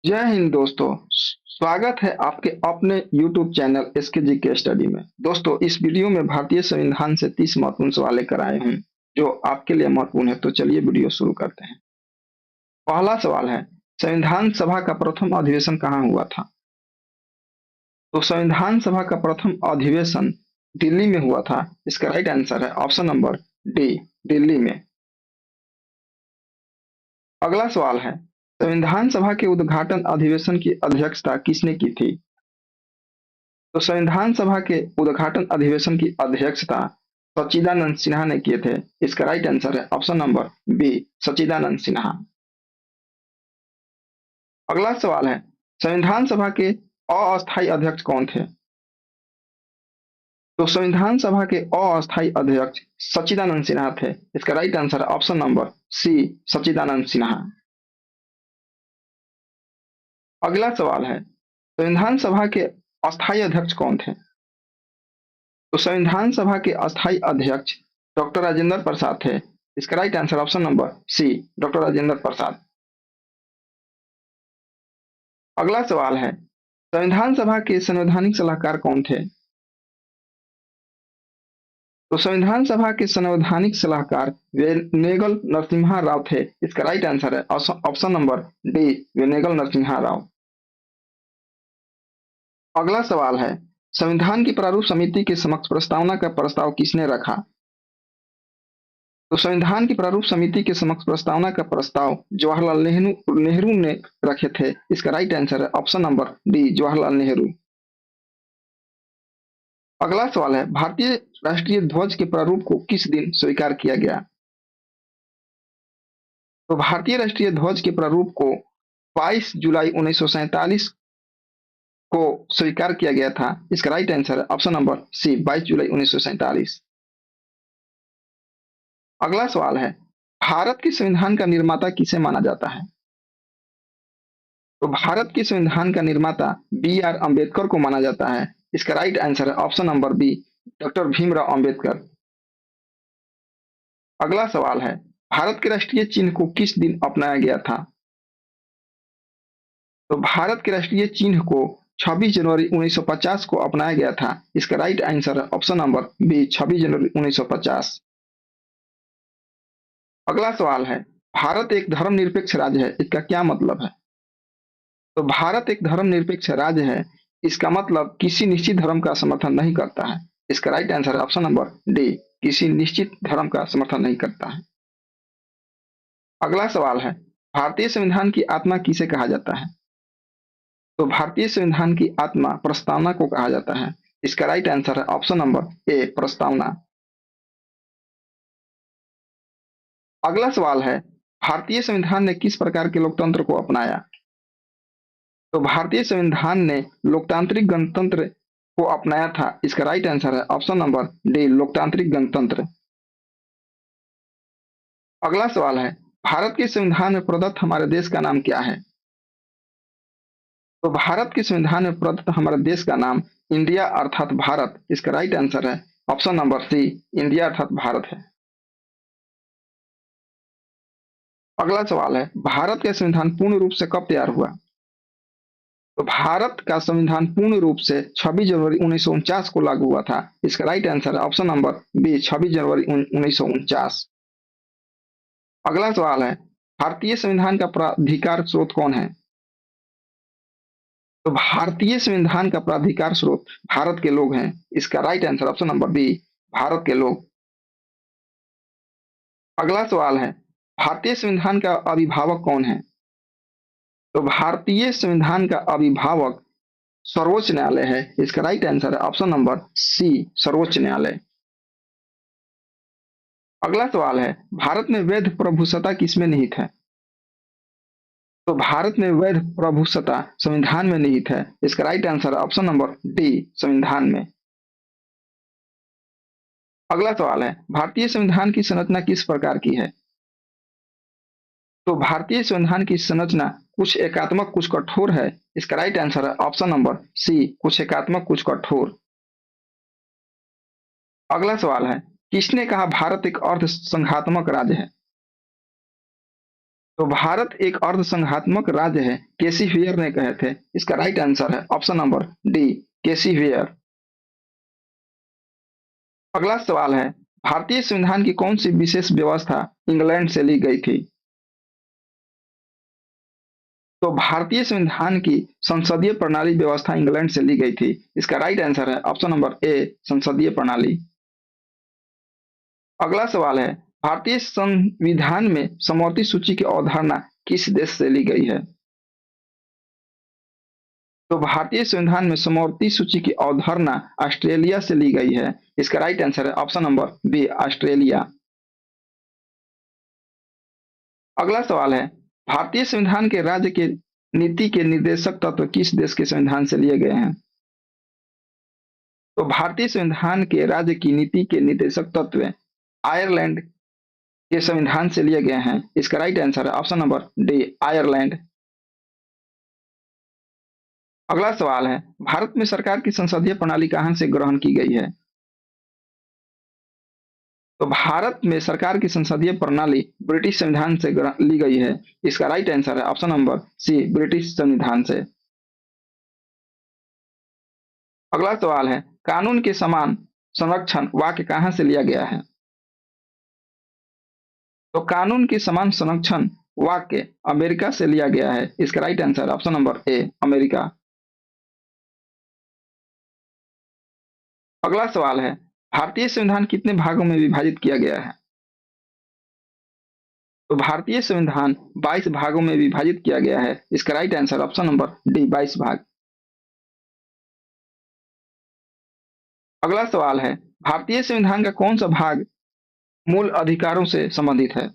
जय हिंद दोस्तों। स्वागत है आपके अपने YouTube चैनल एसके के स्टडी में। दोस्तों, इस वीडियो में भारतीय संविधान से 30 महत्वपूर्ण सवाल लेकर आए हूं जो आपके लिए महत्वपूर्ण है। तो चलिए वीडियो शुरू करते हैं। पहला सवाल है, संविधान सभा का प्रथम अधिवेशन कहाँ हुआ था? तो संविधान सभा का प्रथम अधिवेशन दिल्ली में हुआ था। इसका राइट आंसर है ऑप्शन नंबर डी, दिल्ली में। अगला सवाल है, संविधान सभा के उद्घाटन अधिवेशन की अध्यक्षता किसने की थी? तो संविधान सभा के उद्घाटन अधिवेशन की अध्यक्षता सच्चिदानंद सिन्हा ने किए थे। इसका राइट आंसर है ऑप्शन नंबर बी, सच्चिदानंद सिन्हा। अगला सवाल है, संविधान सभा के अस्थायी अध्यक्ष कौन थे? तो संविधान सभा के अस्थायी अध्यक्ष सच्चिदानंद सिन्हा थे। इसका राइट आंसर है ऑप्शन नंबर सी, सच्चिदानंद सिन्हा। अगला सवाल है, संविधान सभा के अस्थायी अध्यक्ष कौन थे? तो संविधान सभा के अस्थायी अध्यक्ष डॉक्टर राजेंद्र प्रसाद थे। इसका right answer option number C, doctor Rajendra Prasad. अगला सवाल है, संविधान सभा के संवैधानिक सलाहकार कौन थे? तो संविधान सभा के संवैधानिक सलाहकार वेनेगल नरसिम्हा राव थे। इसका राइट आंसर है ऑप्शन नंबर डी, वेनेगल नरसिम्हा राव। अगला सवाल है, संविधान की प्रारूप समिति के समक्ष प्रस्तावना का प्रस्ताव किसने रखा? तो संविधान की प्रारूप समिति के समक्ष प्रस्तावना का प्रस्ताव जवाहरलाल नेहरू ने रखे थे। इसका राइट आंसर है option number D, Jawaharlal Nehru. अगला सवाल है, भारतीय राष्ट्रीय ध्वज के प्रारूप को किस दिन स्वीकार किया गया? तो भारतीय राष्ट्रीय ध्वज के प्रारूप को 22 जुलाई 1947 को स्वीकार किया गया था। इसका राइट आंसर है ऑप्शन नंबर सी, 22 जुलाई 1947। अगला सवाल है, भारत के संविधान का निर्माता किसे माना जाता है? तो भारत के संविधान का निर्माता बी आर अम्बेडकर को माना जाता है। इसका राइट आंसर है option number B, doctor Bhimrao Ambedkar. अगला सवाल है, भारत के राष्ट्रीय चिन्ह को किस दिन अपनाया गया था? तो भारत के राष्ट्रीय चिन्ह को 26 जनवरी 1950 को अपनाया गया था। इसका राइट आंसर है ऑप्शन नंबर बी, 26 जनवरी 1950। अगला सवाल है, भारत एक धर्मनिरपेक्ष राज्य है, इसका क्या मतलब है? तो भारत एक धर्मनिरपेक्ष राज्य है, इसका मतलब किसी निश्चित धर्म का समर्थन नहीं करता है। इसका राइट आंसर है ऑप्शन नंबर डी, किसी निश्चित धर्म का समर्थन नहीं करता है। अगला सवाल है, भारतीय संविधान की आत्मा किसे कहा जाता है? तो भारतीय संविधान की आत्मा प्रस्तावना को कहा जाता है। इसका राइट आंसर है ऑप्शन नंबर ए, प्रस्तावना। अगला सवाल है, भारतीय संविधान ने किस प्रकार के लोकतंत्र को अपनाया? तो भारतीय संविधान ने लोकतांत्रिक गणतंत्र को अपनाया था। इसका राइट आंसर है ऑप्शन नंबर डी, लोकतांत्रिक गणतंत्र। अगला सवाल है, भारत के संविधान में प्रदत्त हमारे देश का नाम क्या है? तो भारत के संविधान में प्रदत्त हमारे देश का नाम इंडिया अर्थात भारत। इसका राइट आंसर है ऑप्शन नंबर सी, इंडिया अर्थात भारत है। अगला सवाल है, भारत का संविधान पूर्ण रूप से कब तैयार हुआ? तो भारत का संविधान पूर्ण रूप से 26 जनवरी 1949 को लागू हुआ था। इसका राइट आंसर है ऑप्शन नंबर बी, 26 जनवरी 1949। अगला सवाल है, भारतीय संविधान का प्राधिकार स्रोत कौन है? तो भारतीय संविधान का प्राधिकार स्रोत भारत के लोग हैं। इसका right answer option number B, Bharat के लोग। अगला सवाल है, भारतीय संविधान का अभिभावक कौन है? तो भारतीय संविधान का अभिभावक सर्वोच्च न्यायालय है। इसका राइट आंसर है ऑप्शन नंबर सी, सर्वोच्च न्यायालय। अगला सवाल है, भारत में वैध प्रभुसत्ता किसमें निहित है? तो भारत में वैध प्रभुसत्ता संविधान में निहित है। इसका राइट आंसर है ऑप्शन नंबर डी, संविधान में। अगला सवाल है, भारतीय संविधान की संरचना किस प्रकार की है? तो भारतीय संविधान की संरचना कुछ एकात्मक कुछ कठोर है। इसका राइट आंसर है ऑप्शन नंबर सी, कुछ एकात्मक कुछ कठोर। अगला सवाल है, किसने कहा भारत एक अर्ध संघात्मक राज्य है? तो भारत एक अर्धसंघात्मक राज्य है, केसी हेयर ने कहे थे। इसका राइट आंसर है ऑप्शन नंबर डी, केसी हेयर। अगला सवाल है, भारतीय संविधान की कौन सी विशेष व्यवस्था इंग्लैंड से ली गई थी? तो भारतीय संविधान की संसदीय प्रणाली व्यवस्था इंग्लैंड से ली गई थी। इसका राइट आंसर है ऑप्शन नंबर ए, संसदीय प्रणाली। अगला सवाल है, भारतीय संविधान में समवर्ती सूची की अवधारणा किस देश से ली गई है? तो भारतीय संविधान में समवर्ती सूची की अवधारणा ऑस्ट्रेलिया से ली गई है। इसका राइट आंसर है ऑप्शन नंबर बी, ऑस्ट्रेलिया। अगला सवाल है, भारतीय संविधान के राज्य के नीति के निर्देशक तत्व किस देश के संविधान से लिए गए हैं? तो भारतीय संविधान के राज्य की नीति के निर्देशक तत्व आयरलैंड के संविधान से लिए गए हैं। इसका राइट आंसर है ऑप्शन नंबर डी, आयरलैंड। अगला सवाल है, भारत में सरकार की संसदीय प्रणाली कहां से ग्रहण की गई है? तो भारत में सरकार की संसदीय प्रणाली ब्रिटिश संविधान से ली गई है। इसका राइट आंसर है ऑप्शन नंबर सी, ब्रिटिश संविधान से। अगला सवाल है, कानून के समान संरक्षण वाक्य कहां से लिया गया है? तो कानून के समान संरक्षण वाक्य अमेरिका से लिया गया है। इसका right answer option number A, America. अगला सवाल है, भारतीय संविधान कितने भागों में विभाजित किया गया है? तो भारतीय संविधान 22 भागों में विभाजित किया गया है। इसका right answer option number D, 22 भाग। अगला सवाल है, भारतीय संविधान का कौन सा भाग मूल अधिकारों से संबंधित है?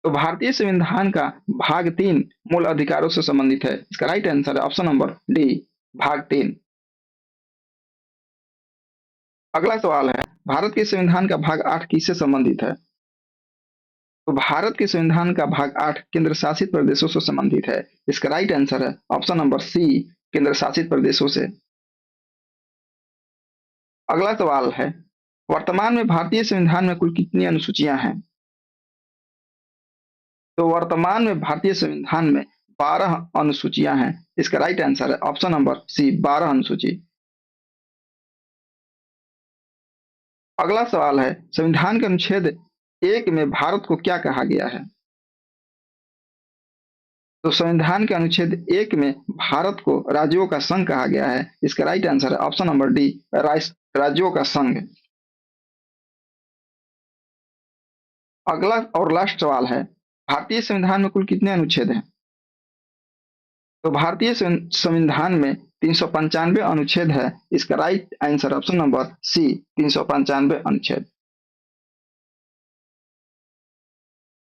तो भारतीय संविधान का भाग 3 मूल अधिकारों से संबंधित है। इसका राइट आंसर है ऑप्शन नंबर डी, भाग 3। अगला सवाल है, भारत के संविधान का भाग 8 किससे संबंधित है? तो भारत के संविधान का भाग 8 केंद्र शासित प्रदेशों से संबंधित है। इसका राइट आंसर है ऑप्शन नंबर सी, केंद्र शासित प्रदेशों से। अगला सवाल है, वर्तमान में भारतीय संविधान में कुल कितनी अनुसूचियां हैं? तो वर्तमान में भारतीय संविधान में 12 अनुसूचियां हैं। इसका राइट आंसर है ऑप्शन नंबर सी, 12 अनुसूची। अगला सवाल है, संविधान के अनुच्छेद 1 में भारत को क्या कहा गया है? तो संविधान के अनुच्छेद 1 में भारत को राज्यों का संघ कहा गया है। इसका राइट आंसर है ऑप्शन नंबर डी, राज्यों का संघ। अगला और लास्ट सवाल है, भारतीय संविधान में कुल कितने अनुच्छेद हैं? तो भारतीय संविधान में 395 अनुच्छेद है। इसका right answer option number C, 395 अनुच्छेद।